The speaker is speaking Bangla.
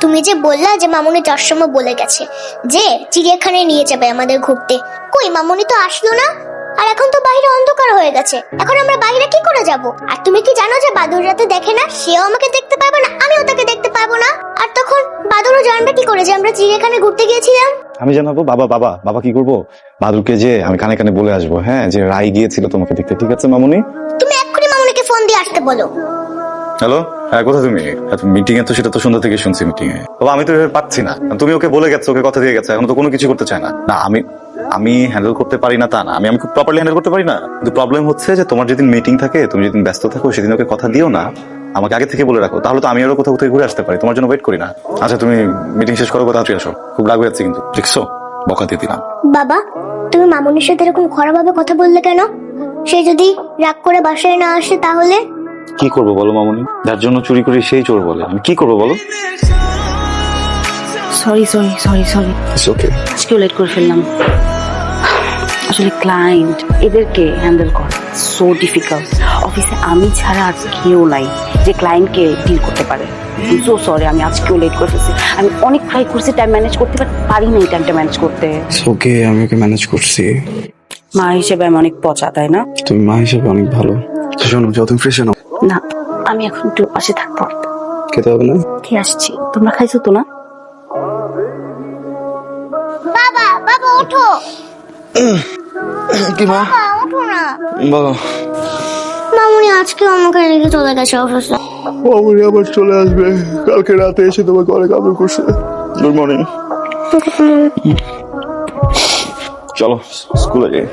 তুমি যে বললা যে মামুনি যাওয়ার সময় বলে গেছে যে চিড়িয়াখানায় নিয়ে যাবে আমাদের ঘুরতে, কই মামুনি তো আসলো না। আর এখন তো বাইরে অন্ধকার হয়ে গেছে, এখন আমরা বাইরে কি করে যাব? আর তুমি কি জানো যে বাদুর রাতে দেখে না, সেও আমাকে দেখতে পারবে না, আমিও তাকে দেখতে পারবো না। আর তখন বাদুরও জানবে কি করে যে আমরা চিড়িয়াখানায় ঘুরতে গিয়েছিলাম? আমি জানাবো। বাবা বাবা বাবা কি করবো, বাদুরকে যে আমি কানে কানে বলে আসবো, হ্যাঁ, যে রাই গিয়েছিল তোমাকে দেখতে। ঠিক আছে মামুনি? তুমি এক্ষুনি মামুনিকে ফোন দিয়ে আসতে বলো। হ্যালো, হ্যাঁ, কোথায় তুমি? মিটিং এ তো, সেটা তো সন্ধ্যা থেকে শুনছি মিটিং এ। বাবা আমি তো এভাবে পাচ্ছি না, তুমি ওকে বলে গেছো, ওকে কথা দিয়ে গেছে, এখন তো কোনো কিছু করতে চায় না। না আমি হ্যান্ডেল করতে পারি না তা না, আমি খুব প্রপারলি হ্যান্ডেল করতে পারি না, কিন্তু প্রবলেম হচ্ছে যে তোমার যেদিন মিটিং থাকে, তুমি যেদিন ব্যস্ত থাকো, সেদিন ওকে কথা দিও না, আমাকে আগে থেকে বলে রাখো, তাহলে তো আমি আরো কোথাও থেকে ঘুরে আসতে পারি, তোমার জন্য ওয়েট করি না। আচ্ছা তুমি মিটিং শেষ করো, কোথাও আসো, খুব রাগ হয়ে যাচ্ছে কিন্তু, দেখছো বকা দিয়ে দিলাম। বাবা তুমি মামুনির সাথে এরকম খারাপভাবে কথা বললে কেন? সে যদি রাগ করে বাসায় না আসে তাহলে? কি করবো বলো মামুনি, যার জন্য চুরি করি সেই চোর বলে, আমি কি করবো বলো? সরি সরি সরি সরি, ওকে। আজকেও লেট করে ফেললাম। আসলে ক্লায়েন্ট, এদেরকে হ্যান্ডেল করা সো ডিফিকাল্ট। অফিসে আমি ছাড়া আর কেউ নাই যে ক্লায়েন্টকে ডিল করতে পারে। সো সরি, আমি আজকেও লেট করে ফেলছি। আমি অনেক ট্রাই করছি টাইম ম্যানেজ করতে, বাট পারি না এই টাইমটা ম্যানেজ করতে। ওকে, আমি ওকে ম্যানেজ করছি। মা হিসেবে আমি অনেক পচা, তাই না? তুমি মা হিসেবে অনেক ভালো। শোনো, যত ফ্রেশ নাও। না, আমি এখন একটু পাশে থাকবো। খেতে হবে না? খেয়ে আসছি, তোমরা খাইছো তো না? বাবা বাবা ওঠো, কি মা? বাবা ওঠো না। বলো। মামুনি আজকে আমাকে রেখে চলে গেছে অফিসে। মামুনি আবার চলে আসবে, কালকে রাতে এসে তোমাকে অনেক আদর করছে। Good morning. চলো স্কুলে যাই।